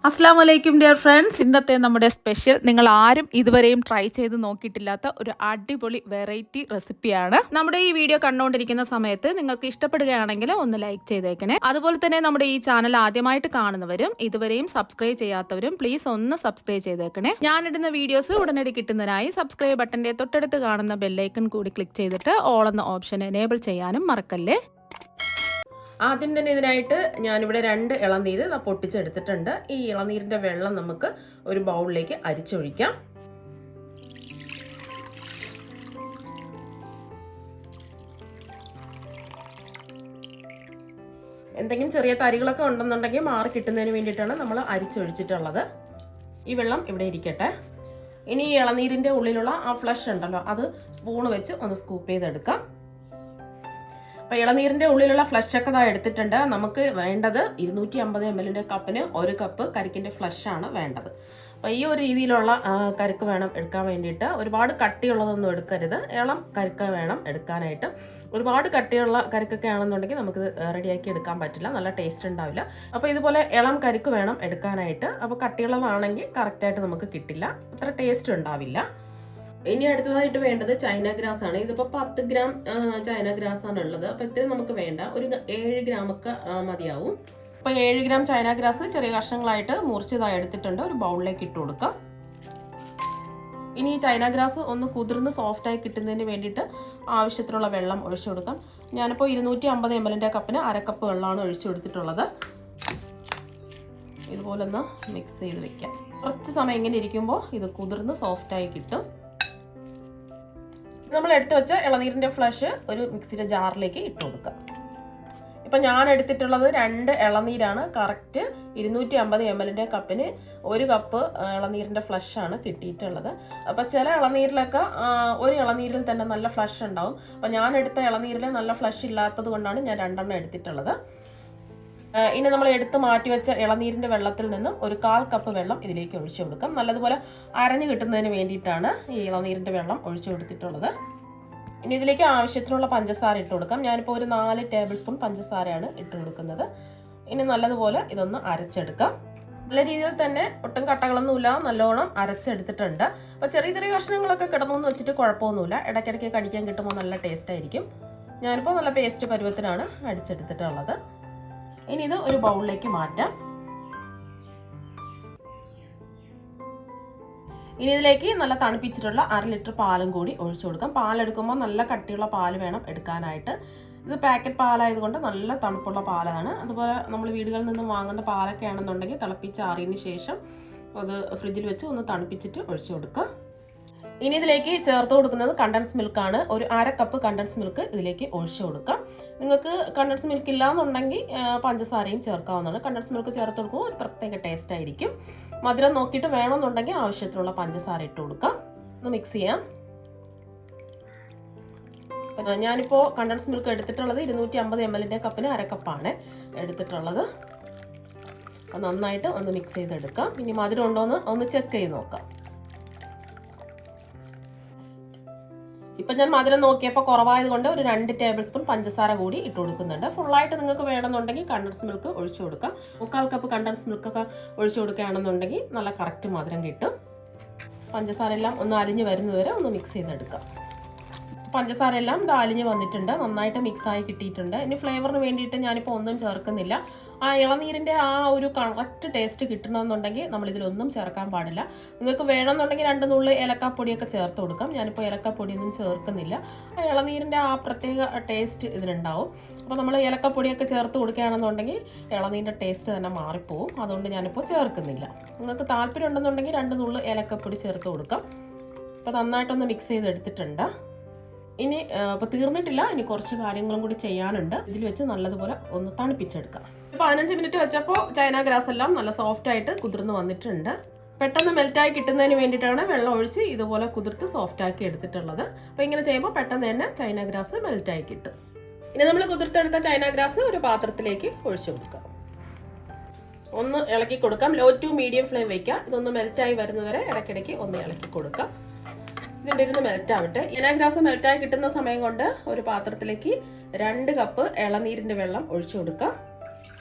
അസ്സാം വലൈക്കും dear friends. ഇന്നത്തെ നമ്മുടെ സ്പെഷ്യൽ നിങ്ങൾ ആരും ഇതുവരെയും ട്രൈ ചെയ്ത് നോക്കിയിട്ടില്ലാത്ത ഒരു അടിപൊളി വെറൈറ്റി റെസിപ്പിയാണ്. നമ്മുടെ ഈ വീഡിയോ കണ്ടുകൊണ്ടിരിക്കുന്ന സമയത്ത് നിങ്ങൾക്ക് ഇഷ്ടപ്പെടുകയാണെങ്കിൽ ഒന്ന് ലൈക്ക് ചെയ്തേക്കണേ. അതുപോലെ തന്നെ നമ്മുടെ ഈ ചാനൽ ആദ്യമായിട്ട് കാണുന്നവരും ഇതുവരെയും സബ്സ്ക്രൈബ് ചെയ്യാത്തവരും പ്ലീസ് ഒന്ന് സബ്സ്ക്രൈബ് ചെയ്തേക്കണേ. ഞാനിടുന്ന വീഡിയോസ് ഉടനടി കിട്ടുന്നതിനായി സബ്സ്ക്രൈബ് ബട്ടന്റെ തൊട്ടടുത്ത് കാണുന്ന ബെല്ലൈക്കൺ കൂടി ക്ലിക്ക് ചെയ്തിട്ട് ഓൾ എന്ന ഓപ്ഷൻ എനേബിൾ ചെയ്യാനും മറക്കല്ലേ. ആദ്യം തന്നെ ഇതിനായിട്ട് ഞാനിവിടെ 2 ഇളനീര് പൊട്ടിച്ചെടുത്തിട്ടുണ്ട്. ഈ ഇളനീരിൻ്റെ വെള്ളം നമുക്ക് ഒരു ബൗളിലേക്ക് അരിച്ചൊഴിക്കാം. എന്തെങ്കിലും ചെറിയ തരികളൊക്കെ ഉണ്ടെന്നുണ്ടെങ്കിൽ മാറി കിട്ടുന്നതിന് വേണ്ടിയിട്ടാണ് നമ്മൾ അരിച്ചൊഴിച്ചിട്ടുള്ളത്. ഈ വെള്ളം ഇവിടെ ഇരിക്കട്ടെ. ഇനി ഈ ഇളനീരിൻ്റെ ഉള്ളിലുള്ള ആ ഫ്ലഷ് ഉണ്ടല്ലോ, അത് സ്പൂണ് വെച്ച് ഒന്ന് സ്കൂപ്പ് ചെയ്തെടുക്കാം. അപ്പോൾ ഇളനീരിൻ്റെ ഉള്ളിലുള്ള ഫ്ലഷൊക്കെ എടുത്തിട്ടുണ്ട്. നമുക്ക് വേണ്ടത് 250 ml കപ്പിന് 1 കപ്പ് കരിക്കിൻ്റെ ഫ്ലഷാണ് വേണ്ടത്. അപ്പോൾ ഈ ഒരു രീതിയിലുള്ള കരിക്ക് വേണം എടുക്കാൻ വേണ്ടിയിട്ട്. ഒരുപാട് കട്ടിയുള്ളതൊന്നും എടുക്കരുത്, ഇളം കരിക്ക് വേണം എടുക്കാനായിട്ട്. ഒരുപാട് കട്ടിയുള്ള കരിക്കൊക്കെ ആണെന്നുണ്ടെങ്കിൽ നമുക്കിത് റെഡിയാക്കി എടുക്കാൻ പറ്റില്ല, നല്ല ടേസ്റ്റ് ഉണ്ടാവില്ല. അപ്പോൾ ഇതുപോലെ ഇളം കരിക്ക് വേണം എടുക്കാനായിട്ട്. അപ്പോൾ കട്ടിയുള്ളതാണെങ്കിൽ കറക്റ്റായിട്ട് നമുക്ക് കിട്ടില്ല, അത്ര ടേസ്റ്റ് ഉണ്ടാവില്ല. ഇനി അടുത്തതായിട്ട് വേണ്ടത് ചൈന ഗ്രാസ് ആണ്. ഇതിപ്പോൾ 10 ഗ്രാം ചൈന ഗ്രാസ് ആണ് ഉള്ളത്. അപ്പോൾ ഇത്രയും നമുക്ക് വേണ്ട, ഒരു 7 ഗ്രാമൊക്കെ മതിയാവും. അപ്പോൾ 7 ഗ്രാം ചൈന ഗ്രാസ് ചെറിയ കഷ്ണങ്ങളായിട്ട് മുറിച്ചതായി എടുത്തിട്ടുണ്ട്. ഒരു ബൗളിലേക്ക് ഇട്ട് കൊടുക്കാം. ഇനി ഈ ചൈന ഗ്രാസ് ഒന്ന് കുതിർന്ന് സോഫ്റ്റായി കിട്ടുന്നതിന് വേണ്ടിയിട്ട് ആവശ്യത്തിനുള്ള വെള്ളം ഒഴിച്ചു കൊടുക്കാം. ഞാനിപ്പോൾ 250 ml കപ്പിന് 1/2 കപ്പ് വെള്ളമാണ് ഒഴിച്ചു കൊടുത്തിട്ടുള്ളത്. ഇതുപോലെ ഒന്ന് മിക്സ് ചെയ്ത് വെക്കാം. കുറച്ച് സമയം ഇങ്ങനെ ഇരിക്കുമ്പോൾ ഇത് കുതിർന്ന് സോഫ്റ്റായി കിട്ടും. നമ്മൾ എടുത്തു വെച്ച ഇളനീരിൻ്റെ ഫ്ലഷ് ഒരു മിക്സിയുടെ ജാറിലേക്ക് ഇട്ട് കൊടുക്കുക. ഇപ്പം ഞാൻ എടുത്തിട്ടുള്ളത് 2 ഇളനീരാണ്. കറക്റ്റ് 250 ml കപ്പിന് 1 കപ്പ് ഇളനീരിൻ്റെ ഫ്ലഷാണ് കിട്ടിയിട്ടുള്ളത്. അപ്പോൾ ചില ഇളനീരിലൊക്കെ ഒരു ഇളനീരിൽ തന്നെ നല്ല ഫ്ലഷ് ഉണ്ടാവും. അപ്പോൾ ഞാൻ എടുത്ത ഇളനീരിൽ നല്ല ഫ്ലഷ് ഇല്ലാത്തത് കൊണ്ടാണ് ഞാൻ 2 എണ്ണം എടുത്തിട്ടുള്ളത്. ഇനി നമ്മൾ എടുത്ത് മാറ്റി വെച്ച ഇളനീരിൻ്റെ വെള്ളത്തിൽ നിന്നും ഒരു 1/4 കപ്പ് വെള്ളം ഇതിലേക്ക് ഒഴിച്ചു കൊടുക്കാം. നല്ലതുപോലെ അരഞ്ഞു കിട്ടുന്നതിന് വേണ്ടിയിട്ടാണ് ഈ ഇളനീരിൻ്റെ വെള്ളം ഒഴിച്ചു കൊടുത്തിട്ടുള്ളത്. ഇനി ഇതിലേക്ക് ആവശ്യത്തിനുള്ള പഞ്ചസാര ഇട്ട് കൊടുക്കാം. ഞാനിപ്പോൾ ഒരു 4 ടേബിൾ സ്പൂൺ പഞ്ചസാരയാണ് ഇട്ട് കൊടുക്കുന്നത്. ഇനി നല്ലതുപോലെ ഇതൊന്ന് അരച്ചെടുക്കാം. നല്ല രീതിയിൽ തന്നെ ഒട്ടും കട്ടകളൊന്നുമില്ല, നല്ലോണം അരച്ചെടുത്തിട്ടുണ്ട്. അപ്പോൾ ചെറിയ ചെറിയ കഷ്ണങ്ങളൊക്കെ കിടന്നു വെച്ചിട്ട് കുഴപ്പമൊന്നുമില്ല, ഇടയ്ക്കിടയ്ക്ക് കടിക്കാൻ കിട്ടുമ്പോൾ നല്ല ടേസ്റ്റ് ആയിരിക്കും. ഞാനിപ്പോൾ നല്ല പേസ്റ്റ് പരുവത്തിനാണ് അടിച്ചെടുത്തിട്ടുള്ളത്. ഇനി ഇത് ഒരു ബൗളിലേക്ക് മാറ്റാം. ഇനി ഇതിലേക്ക് നല്ല തണുപ്പിച്ചിട്ടുള്ള 1/2 ലിറ്റർ പാലും കൂടി ഒഴിച്ചു കൊടുക്കാം. പാലെടുക്കുമ്പോൾ നല്ല കട്ടിയുള്ള പാല് വേണം എടുക്കാനായിട്ട്. ഇത് പാക്കറ്റ് പാലായതുകൊണ്ട് നല്ല തണുപ്പുള്ള പാലാണ്. അതുപോലെ നമ്മൾ വീടുകളിൽ നിന്നും വാങ്ങുന്ന പാലൊക്കെ ആണെന്നുണ്ടെങ്കിൽ തിളപ്പിച്ചാറിയതിന് ശേഷം അത് ഫ്രിഡ്ജിൽ വെച്ച് ഒന്ന് തണുപ്പിച്ചിട്ട് ഒഴിച്ചു കൊടുക്കാം. ഇനി ഇതിലേക്ക് ചേർത്ത് കൊടുക്കുന്നത് കണ്ടൻസ് മിൽക്കാണ്. ഒരു 1/2 കപ്പ് കണ്ടൻസ് മിൽക്ക് ഇതിലേക്ക് ഒഴിച്ചു കൊടുക്കാം. നിങ്ങൾക്ക് കണ്ടൻസ് മിൽക്ക് ഇല്ലാന്നുണ്ടെങ്കിൽ പഞ്ചസാരയും ചേർക്കാവുന്നതാണ്. കണ്ടൻസ് മിൽക്ക് ചേർത്ത് കൊടുക്കുമ്പോൾ ഒരു പ്രത്യേക ടേസ്റ്റ് ആയിരിക്കും. മധുരം നോക്കിയിട്ട് വേണമെന്നുണ്ടെങ്കിൽ ആവശ്യത്തിനുള്ള പഞ്ചസാര ഇട്ട് കൊടുക്കാം. ഒന്ന് മിക്സ് ചെയ്യാം. ഞാനിപ്പോൾ കണ്ടൻസ് മിൽക്ക് എടുത്തിട്ടുള്ളത് 250 ml കപ്പിന് 1/2 കപ്പാണ് എടുത്തിട്ടുള്ളത്. അപ്പോൾ നന്നായിട്ട് ഒന്ന് മിക്സ് ചെയ്തെടുക്കാം. ഇനി മധുരം ഉണ്ടോ എന്ന് ഒന്ന് ചെക്ക് ചെയ്ത് നോക്കാം. ഇപ്പം ഞാൻ മധുരം നോക്കിയപ്പോൾ കുറവായതുകൊണ്ട് ഒരു 2 ടേബിൾ സ്പൂൺ പഞ്ചസാര കൂടി ഇട്ട് കൊടുക്കുന്നുണ്ട്. ഫുള്ളായിട്ട് നിങ്ങൾക്ക് വേണമെന്നുണ്ടെങ്കിൽ കണ്ടൻസ് മിൽക്ക് ഒഴിച്ചു കൊടുക്കാം. 1/4 കപ്പ് കണ്ടൻസ് മിൽക്കൊക്കെ ഒഴിച്ചു കൊടുക്കുകയാണെന്നുണ്ടെങ്കിൽ നല്ല കറക്റ്റ് മധുരം കിട്ടും. പഞ്ചസാര എല്ലാം ഒന്ന് അലിഞ്ഞ് വരുന്നതുവരെ ഒന്ന് മിക്സ് ചെയ്തെടുക്കാം. പഞ്ചസാര എല്ലാം ഇത് അലിഞ്ഞ് വന്നിട്ടുണ്ട്, നന്നായിട്ട് മിക്സായി കിട്ടിയിട്ടുണ്ട്. ഇനി ഫ്ലേവറിന് വേണ്ടിയിട്ട് ഞാനിപ്പോൾ ഒന്നും ചേർക്കുന്നില്ല. ആ ഇളനീരിൻ്റെ ആ ഒരു കറക്റ്റ് ടേസ്റ്റ് കിട്ടണമെന്നുണ്ടെങ്കിൽ നമ്മളിതിലൊന്നും ചേർക്കാൻ പാടില്ല. നിങ്ങൾക്ക് വേണമെന്നുണ്ടെങ്കിൽ 2 നുള്ളി ഏലക്കാപ്പൊടിയൊക്കെ ചേർത്ത് കൊടുക്കാം. ഞാനിപ്പോൾ ഏലക്കാപ്പൊടിയൊന്നും ചേർക്കുന്നില്ല. ആ ഇളനീരിൻ്റെ ആ പ്രത്യേക ടേസ്റ്റ് ഇതിനുണ്ടാവും. അപ്പോൾ നമ്മൾ ഏലക്കാപ്പൊടിയൊക്കെ ചേർത്ത് കൊടുക്കുകയാണെന്നുണ്ടെങ്കിൽ ഇളനീരിൻ്റെ ടേസ്റ്റ് തന്നെ മാറിപ്പോവും. അതുകൊണ്ട് ഞാനിപ്പോൾ ചേർക്കുന്നില്ല. നിങ്ങൾക്ക് താല്പര്യം ഉണ്ടെന്നുണ്ടെങ്കിൽ 2 നുള്ളി ഏലക്കാപ്പൊടി ചേർത്ത് കൊടുക്കാം. അപ്പോൾ നന്നായിട്ടൊന്ന് മിക്സ് ചെയ്തെടുത്തിട്ടുണ്ട്. ഇനി ഇപ്പോൾ തീർന്നിട്ടില്ല, ഇനി കുറച്ച് കാര്യങ്ങളും കൂടി ചെയ്യാനുണ്ട്. ഇതിൽ വെച്ച് നല്ലതുപോലെ ഒന്ന് തണുപ്പിച്ചെടുക്കാം. 15 മിനിറ്റ് വെച്ചപ്പോൾ ചൈന ഗ്രാസ് എല്ലാം നല്ല സോഫ്റ്റ് ആയിട്ട് കുതിർന്ന് വന്നിട്ടുണ്ട്. പെട്ടെന്ന് മെൽറ്റായി കിട്ടുന്നതിന് വേണ്ടിയിട്ടാണ് വെള്ളം ഒഴിച്ച് ഇതുപോലെ കുതിർത്ത് സോഫ്റ്റ് ആക്കി എടുത്തിട്ടുള്ളത്. അപ്പോൾ ഇങ്ങനെ ചെയ്യുമ്പോൾ പെട്ടെന്ന് തന്നെ ചൈന ഗ്രാസ് മെൽറ്റായി കിട്ടും. ഇനി നമ്മൾ കുതിർത്തെടുത്ത ചൈന ഗ്രാസ് ഒരു പാത്രത്തിലേക്ക് ഒഴിച്ചു കൊടുക്കാം. ഒന്ന് ഇളക്കി കൊടുക്കാം. ലോ ടു മീഡിയം ഫ്ലെയിം വയ്ക്കാം. ഇതൊന്ന് മെൽറ്റായി വരുന്നവരെ ഇടയ്ക്കിടയ്ക്ക് ഒന്ന് ഇളക്കി കൊടുക്കാം. ഇതിൻ്റെ ഇരുന്ന് മെൽറ്റ് ആവട്ടെ. ചൈന ഗ്രാസ് മെൽറ്റായി കിട്ടുന്ന സമയം കൊണ്ട് ഒരു പാത്രത്തിലേക്ക് 2 കപ്പ് ഇളനീരിൻ്റെ വെള്ളം ഒഴിച്ചു കൊടുക്കാം.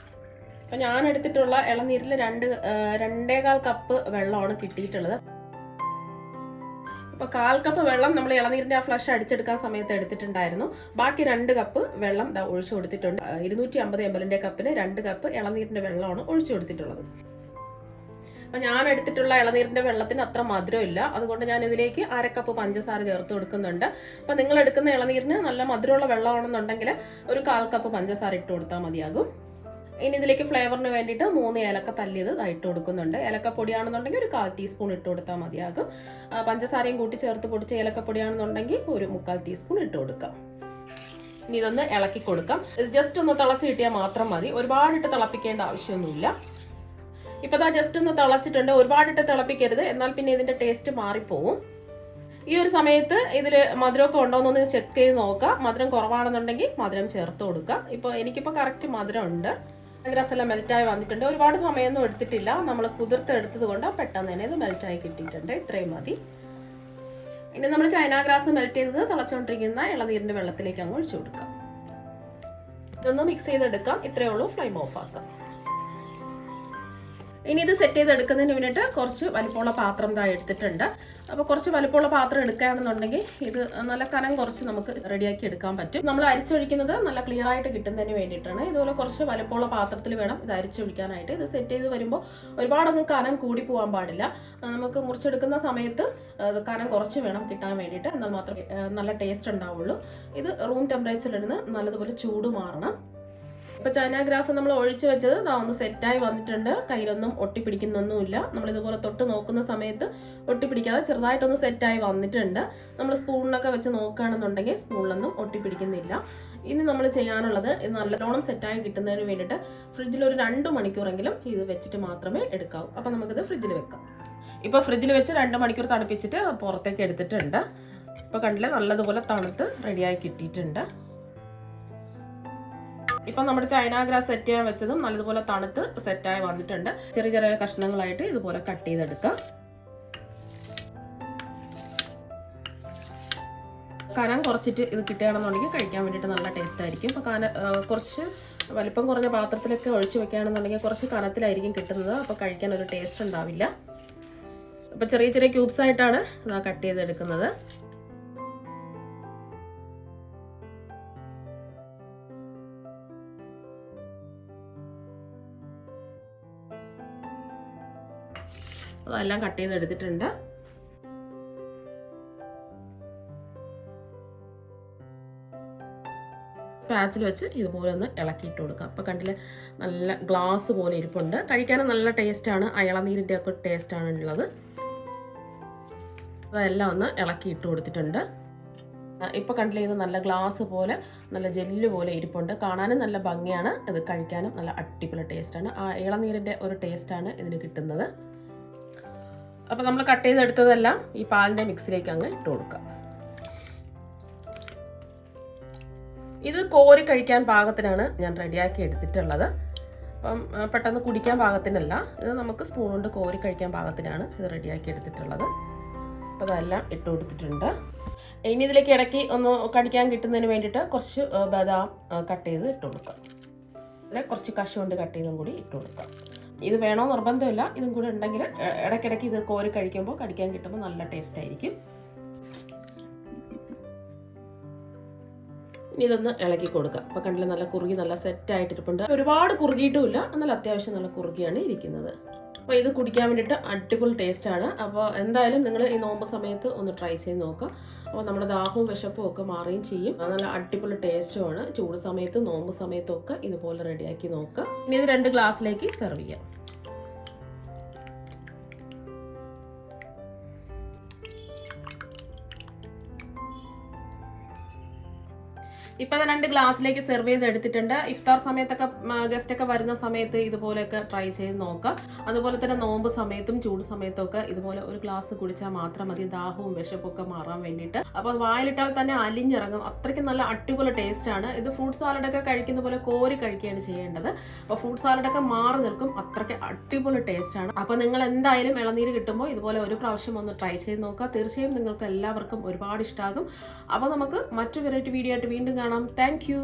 അപ്പം ഞാൻ എടുത്തിട്ടുള്ള ഇളനീരിൽ 2.25 കപ്പ് വെള്ളമാണ് കിട്ടിയിട്ടുള്ളത്. അപ്പോൾ 1/4 കപ്പ് വെള്ളം നമ്മൾ ഇളനീരിൻ്റെ ആ ഫ്ലഷ് അടിച്ചെടുക്കാൻ സമയത്ത് എടുത്തിട്ടുണ്ടായിരുന്നു. ബാക്കി 2 കപ്പ് വെള്ളം ഒഴിച്ചു കൊടുത്തിട്ടുണ്ട്. 250 ml കപ്പിന് 2 കപ്പ് ഇളനീരിൻ്റെ വെള്ളമാണ് ഒഴിച്ചു കൊടുത്തിട്ടുള്ളത്. അപ്പം ഞാൻ എടുത്തിട്ടുള്ള ഇളനീരിൻ്റെ വെള്ളത്തിന് അത്ര മധുരം ഇല്ല, അതുകൊണ്ട് ഞാൻ ഇതിലേക്ക് 1/2 കപ്പ് പഞ്ചസാര ചേർത്ത് കൊടുക്കുന്നുണ്ട്. അപ്പം നിങ്ങൾ എടുക്കുന്ന ഇളനീരിന് നല്ല മധുരമുള്ള വെള്ളമാണെന്നുണ്ടെങ്കിൽ ഒരു 1/4 കപ്പ് പഞ്ചസാര ഇട്ട് കൊടുത്താൽ മതിയാകും. ഇനി ഇതിലേക്ക് ഫ്ലേവറിന് വേണ്ടിയിട്ട് 3 ഏലക്ക തല്ലിയത് ഇട്ട് കൊടുക്കുന്നുണ്ട്. ഏലക്കപ്പൊടിയാണെന്നുണ്ടെങ്കിൽ ഒരു 1/4 ടീസ്പൂൺ ഇട്ട് കൊടുത്താൽ മതിയാകും. പഞ്ചസാരയും കൂട്ടി ചേർത്ത് പൊടിച്ച ഏലക്കപ്പൊടിയാണെന്നുണ്ടെങ്കിൽ ഒരു 3/4 ടീസ്പൂൺ ഇട്ട് കൊടുക്കാം. ഇനി ഇതൊന്ന് ഇളക്കി കൊടുക്കാം. ഇത് ജസ്റ്റ് ഒന്ന് തിളച്ച് കിട്ടിയാൽ മാത്രം മതി, ഒരുപാടിട്ട് തിളപ്പിക്കേണ്ട ആവശ്യമൊന്നുമില്ല. ഇപ്പം ജസ്റ്റ് ഒന്ന് തിളച്ചിട്ടുണ്ട്, ഒരുപാടിട്ട് തിളപ്പിക്കരുത്, എന്നാൽ പിന്നെ ഇതിൻ്റെ ടേസ്റ്റ് മാറിപ്പോവും. ഈ ഒരു സമയത്ത് ഇതിൽ മധുരമൊക്കെ ഉണ്ടോയെന്നൊന്ന് ചെക്ക് ചെയ്ത് നോക്കുക. മധുരം കുറവാണെന്നുണ്ടെങ്കിൽ മധുരം ചേർത്ത് കൊടുക്കുക. ഇപ്പോൾ എനിക്കിപ്പോൾ കറക്റ്റ് മധുരം ഉണ്ട്. ഗ്രാസെല്ലാം മെൽറ്റായി വന്നിട്ടുണ്ട്. ഒരുപാട് സമയമൊന്നും എടുത്തിട്ടില്ല, നമ്മൾ കുതിർത്തെടുത്തത് കൊണ്ട് പെട്ടെന്ന് തന്നെ ഇത് മെൽറ്റായി കിട്ടിയിട്ടുണ്ട്. ഇത്രയും മതി. ഇനി നമ്മൾ ചൈന ഗ്രാസ് മെൽറ്റ് ചെയ്തത് തിളച്ചുകൊണ്ടിരിക്കുന്ന ഇളനീരിൻ്റെ വെള്ളത്തിലേക്ക് അങ്ങ് ഒഴിച്ചു കൊടുക്കാം. ഇതൊന്ന് മിക്സ് ചെയ്തെടുക്കാം. ഇത്രയേ ഉള്ളൂ. ഫ്ലെയിം ഓഫ് ആക്കാം. ഇനി ഇത് സെറ്റ് ചെയ്തെടുക്കുന്നതിന് വേണ്ടിയിട്ട് കുറച്ച് വലിപ്പമുള്ള പാത്രം എടുത്തിട്ടുണ്ട്. അപ്പോൾ കുറച്ച് വലിപ്പമുള്ള പാത്രം എടുക്കുകയാണെന്നുണ്ടെങ്കിൽ ഇത് നല്ല കനം കുറച്ച് നമുക്ക് റെഡിയാക്കി എടുക്കാൻ പറ്റും. നമ്മൾ അരിച്ചൊഴിക്കുന്നത് നല്ല ക്ലിയർ ആയിട്ട് കിട്ടുന്നതിന് വേണ്ടിയിട്ടാണ്. ഇതുപോലെ കുറച്ച് വലിപ്പമുള്ള പാത്രത്തിൽ വേണം ഇത് അരിച്ചൊഴിക്കാനായിട്ട്. ഇത് സെറ്റ് ചെയ്ത് വരുമ്പോൾ ഒരുപാടൊന്നും കനം കൂടി പോകാൻ പാടില്ല. നമുക്ക് മുറിച്ചെടുക്കുന്ന സമയത്ത് കനം കുറച്ച് വേണം കിട്ടാൻ വേണ്ടിയിട്ട്, എന്നാൽ മാത്രമേ നല്ല ടേസ്റ്റ് ഉണ്ടാവുള്ളൂ. ഇത് റൂം ടെമ്പറേച്ചറിലിരുന്ന് നല്ലതുപോലെ ചൂട് മാറണം. ഇപ്പം ചൈന ഗ്രാസ് നമ്മൾ ഒഴിച്ച് വെച്ചത് ഒന്ന് സെറ്റായി വന്നിട്ടുണ്ട്. കയ്യിലൊന്നും ഒട്ടിപ്പിടിക്കുന്നൊന്നുമില്ല. നമ്മളിതുപോലെ തൊട്ട് നോക്കുന്ന സമയത്ത് ഒട്ടിപ്പിടിക്കാതെ ചെറുതായിട്ടൊന്ന് സെറ്റായി വന്നിട്ടുണ്ട്. നമ്മൾ സ്പൂണിനൊക്കെ വെച്ച് നോക്കുകയാണെന്നുണ്ടെങ്കിൽ സ്പൂണിലൊന്നും ഒട്ടിപ്പിടിക്കുന്നില്ല. ഇനി നമ്മൾ ചെയ്യാനുള്ളത് ഇത് നല്ലോണം സെറ്റായി കിട്ടുന്നതിന് വേണ്ടിയിട്ട് ഫ്രിഡ്ജിൽ ഒരു 2 മണിക്കൂറെങ്കിലും ഇത് വെച്ചിട്ട് മാത്രമേ എടുക്കാവൂ. അപ്പം നമുക്കിത് ഫ്രിഡ്ജിൽ വെക്കാം. ഇപ്പോൾ ഫ്രിഡ്ജിൽ വെച്ച് 2 മണിക്കൂർ തണുപ്പിച്ചിട്ട് പുറത്തേക്ക് എടുത്തിട്ടുണ്ട്. ഇപ്പോൾ കണ്ടില്ലേ, നല്ലതുപോലെ തണുത്ത് റെഡിയായി കിട്ടിയിട്ടുണ്ട്. ഇപ്പം നമ്മുടെ ചൈന ഗ്രാസ് സെറ്റ് ചെയ്യാൻ വെച്ചതും നല്ലതുപോലെ തണുത്ത് സെറ്റായി വന്നിട്ടുണ്ട്. ചെറിയ ചെറിയ കഷ്ണങ്ങളായിട്ട് ഇതുപോലെ കട്ട് ചെയ്തെടുക്കാം. കനം കുറച്ചിട്ട് ഇത് കിട്ടുകയാണെന്നുണ്ടെങ്കിൽ കഴിക്കാൻ വേണ്ടിയിട്ട് നല്ല ടേസ്റ്റ് ആയിരിക്കും. ഇപ്പോൾ കുറച്ച് വലിപ്പം കുറഞ്ഞ പാത്രത്തിലൊക്കെ ഒഴിച്ച് വെക്കുകയാണെന്നുണ്ടെങ്കിൽ കുറച്ച് കനത്തിലായിരിക്കും കിട്ടുന്നത്. അപ്പോൾ കഴിക്കാൻ ഒരു ടേസ്റ്റ് ഉണ്ടാവില്ല. അപ്പോൾ ചെറിയ ചെറിയ ക്യൂബ്സ് ആയിട്ടാണ് കട്ട് ചെയ്തെടുക്കുന്നത്. അതെല്ലാം കട്ട് ചെയ്തെടുത്തിട്ടുണ്ട്. സ്പാച്ചിൽ വെച്ച് ഇതുപോലെ ഒന്ന് ഇളക്കിയിട്ട് കൊടുക്കാം. അപ്പോൾ കണ്ടില്ലേ, നല്ല ഗ്ലാസ് പോലെ ഇരിപ്പുണ്ട്. കഴിക്കാനും നല്ല ടേസ്റ്റാണ്. ഇളനീരിൻ്റെ ഒക്കെ ടേസ്റ്റാണ് ഉള്ളത്. അതെല്ലാം ഒന്ന് ഇളക്കിയിട്ട് കൊടുത്തിട്ടുണ്ട്. ഇപ്പോൾ കണ്ടില്ലേ, ഇത് നല്ല ഗ്ലാസ് പോലെ നല്ല ജെല്ല് പോലെ ഇരിപ്പുണ്ട്. കാണാനും നല്ല ഭംഗിയാണ്. ഇത് കഴിക്കാനും നല്ല അടിപൊളി ടേസ്റ്റാണ്. ആ ഇളനീരിൻ്റെ ഒരു ടേസ്റ്റാണ് ഇതിന് കിട്ടുന്നത്. അപ്പോൾ നമ്മൾ കട്ട് ചെയ്തെടുത്തതെല്ലാം ഈ പാലിൻ്റെ മിക്സിലേക്ക് അങ്ങ് ഇട്ട് കൊടുക്കാം. ഇത് കോരി കഴിക്കാൻ പാകത്തിനാണ് ഞാൻ റെഡിയാക്കി എടുത്തിട്ടുള്ളത്. അപ്പം പെട്ടെന്ന് കുടിക്കാൻ പാകത്തിനല്ല, ഇത് നമുക്ക് സ്പൂൺ കൊണ്ട് കോരി കഴിക്കാൻ പാകത്തിനാണ് ഇത് റെഡിയാക്കി എടുത്തിട്ടുള്ളത്. അപ്പോൾ അതെല്ലാം ഇട്ട് കൊടുത്തിട്ടുണ്ട്. ഇനി ഇതിലേക്ക് ഇടയ്ക്ക് ഒന്ന് കടിക്കാൻ കിട്ടുന്നതിന് വേണ്ടിയിട്ട് കുറച്ച് ബദാം കട്ട് ചെയ്ത് ഇട്ട് കൊടുക്കാം. അതിൽ കുറച്ച് കശുവണ്ടി കട്ട് ചെയ്തും കൂടി ഇട്ട് കൊടുക്കാം. ഇത് വേണോ നിർബന്ധമില്ല, ഇതും കൂടെ ഉണ്ടെങ്കിൽ ഇടയ്ക്കിടയ്ക്ക് ഇത് കോരി കഴിക്കുമ്പോൾ കടിക്കാൻ കിട്ടുമ്പോൾ നല്ല ടേസ്റ്റ് ആയിരിക്കും. ഇനി ഇതൊന്ന് ഇളക്കി കൊടുക്കുക. അപ്പോൾ കണ്ടില്ല, നല്ല കുറുകി നല്ല സെറ്റായിട്ടിരിപ്പുണ്ട്. ഒരുപാട് കുറുകിയിട്ടുമില്ല, എന്നാൽ അത്യാവശ്യം നല്ല കുറുകിയാണ് ഇരിക്കുന്നത്. അപ്പോൾ ഇത് കുടിക്കാൻ വേണ്ടിയിട്ട് അടിപൊളി ടേസ്റ്റാണ്. അപ്പോൾ എന്തായാലും നിങ്ങൾ ഈ നോമ്പ് സമയത്ത് ഒന്ന് ട്രൈ ചെയ്ത് നോക്കുക. അപ്പോൾ നമ്മുടെ ദാഹവും വിശപ്പും ഒക്കെ മാറുകയും ചെയ്യും. നല്ല അടിപൊളി ടേസ്റ്റുമാണ്. ചൂട് സമയത്ത് നോമ്പ് സമയത്തും ഒക്കെ ഇതുപോലെ റെഡിയാക്കി നോക്കുക. ഇനി ഇത് 2 ഗ്ലാസ്സിലേക്ക് സെർവ് ചെയ്യാം. ഇപ്പം 2 ഗ്ലാസ്സിലേക്ക് സെർവ് ചെയ്ത് എടുത്തിട്ടുണ്ട്. ഇഫ്താർ സമയത്തൊക്കെ ഗസ്റ്റൊക്കെ വരുന്ന സമയത്ത് ഇതുപോലെയൊക്കെ ട്രൈ ചെയ്ത് നോക്കാം. അതുപോലെ തന്നെ നോമ്പ് സമയത്തും ചൂട് സമയത്തും ഒക്കെ ഇതുപോലെ ഒരു ഗ്ലാസ് കുടിച്ചാൽ മാത്രം മതി ദാഹവും വിശപ്പും ഒക്കെ മാറാൻ വേണ്ടിയിട്ട്. അപ്പോൾ വായിലിട്ടാൽ തന്നെ അലിഞ്ഞിറങ്ങും. അത്രയ്ക്ക് നല്ല അടിപൊളി ടേസ്റ്റാണ്. ഇത് ഫ്രൂട്ട് സാലഡൊക്കെ കഴിക്കുന്ന പോലെ കോരി കഴിക്കുകയാണ് ചെയ്യേണ്ടത്. അപ്പോൾ ഫ്രൂട്ട് സാലഡൊക്കെ മാറി നിൽക്കും. അത്രയ്ക്ക് അടിപൊളി ടേസ്റ്റാണ്. അപ്പോൾ നിങ്ങൾ എന്തായാലും ഇളനീര് കിട്ടുമ്പോൾ ഇതുപോലെ ഒരു പ്രാവശ്യം ഒന്ന് ട്രൈ ചെയ്ത് നോക്കുക. തീർച്ചയായും നിങ്ങൾക്ക് എല്ലാവർക്കും ഒരുപാട് ഇഷ്ടമാകും. അപ്പോൾ നമുക്ക് മറ്റു വെറൈറ്റി വീഡിയോ ആയിട്ട് വീണ്ടും കാണാം. Thank you.